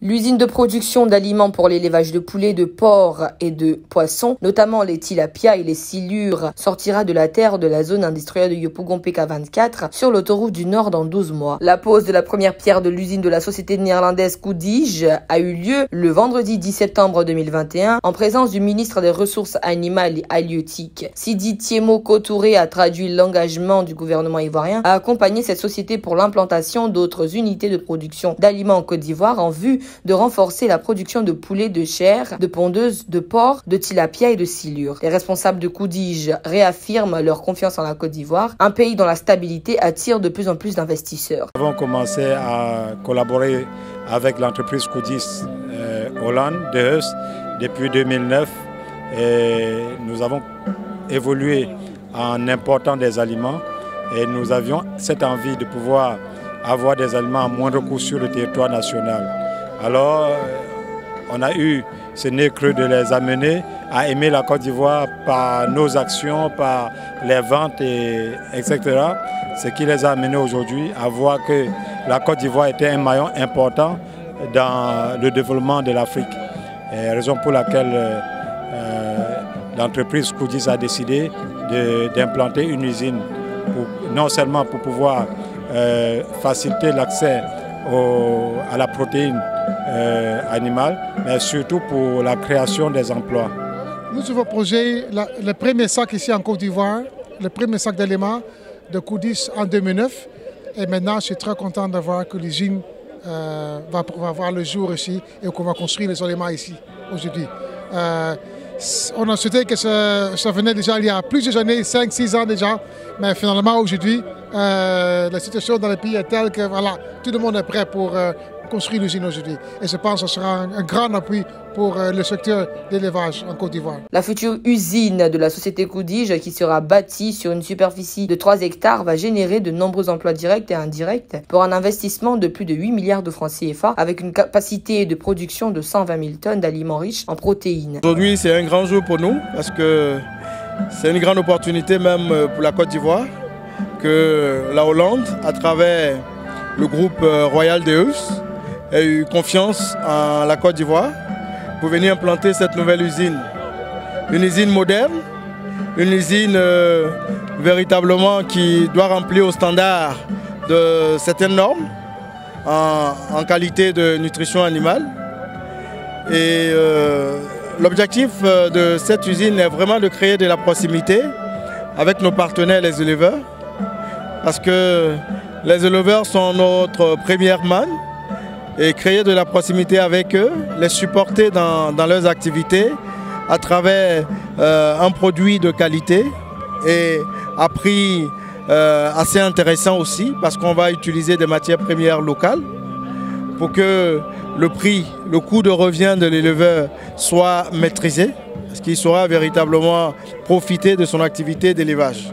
L'usine de production d'aliments pour l'élevage de poulets, de porcs et de poissons, notamment les tilapias et les silures, sortira de la terre de la zone industrielle de Yopougon PK24 sur l'autoroute du Nord dans 12 mois. La pose de la première pierre de l'usine de la société néerlandaise Koedige a eu lieu le vendredi 10 septembre 2021 en présence du ministre des Ressources animales et halieutiques. Sidi Thiemo Touré a traduit l'engagement du gouvernement ivoirien à accompagner cette société pour l'implantation d'autres unités de production d'aliments en Côte d'Ivoire en vue de renforcer la production de poulets, de chair, de pondeuses, de porc, de tilapia et de silures. Les responsables de Koedige réaffirment leur confiance en la Côte d'Ivoire, un pays dont la stabilité attire de plus en plus d'investisseurs. Nous avons commencé à collaborer avec l'entreprise Koedige Hollande de Heus depuis 2009 et nous avons évolué en important des aliments et nous avions cette envie de pouvoir avoir des aliments à moindre coût sur le territoire national. Alors, on a eu ce nez creux de les amener à aimer la Côte d'Ivoire par nos actions, par les ventes, etc. Ce qui les a amenés aujourd'hui à voir que la Côte d'Ivoire était un maillon important dans le développement de l'Afrique. Raison pour laquelle l'entreprise Koedige a décidé d'implanter une usine, non seulement pour pouvoir faciliter l'accès à la protéine animale, mais surtout pour la création des emplois. Nous avons posé le premier sac ici en Côte d'Ivoire, le premier sac d'éléments de Koedige en 2009. Et maintenant, je suis très content de voir que l'usine va voir le jour ici et qu'on va construire les éléments ici aujourd'hui. On a souhaité que ça venait déjà il y a plusieurs années, 5-6 ans déjà, mais finalement aujourd'hui, la situation dans le pays est telle que voilà, tout le monde est prêt pour construire l'usine aujourd'hui. Et je pense que ce sera un grand appui pour le secteur d'élevage en Côte d'Ivoire. La future usine de la société Koedige, qui sera bâtie sur une superficie de 3 hectares, va générer de nombreux emplois directs et indirects pour un investissement de plus de 8 milliards de francs CFA avec une capacité de production de 120 000 tonnes d'aliments riches en protéines. Aujourd'hui, c'est un grand jour pour nous parce que c'est une grande opportunité même pour la Côte d'Ivoire que la Hollande, à travers le groupe Royal de Heus, a eu confiance en la Côte d'Ivoire pour venir implanter cette nouvelle usine. Une usine moderne, une usine véritablement qui doit remplir aux standards de certaines normes en qualité de nutrition animale. Et l'objectif de cette usine est vraiment de créer de la proximité avec nos partenaires les éleveurs, parce que les éleveurs sont notre première manne, et créer de la proximité avec eux, les supporter dans leurs activités à travers un produit de qualité et à prix assez intéressant aussi, parce qu'on va utiliser des matières premières locales pour que le coût de revient de l'éleveur soit maîtrisé, parce qu'il saura véritablement profiter de son activité d'élevage.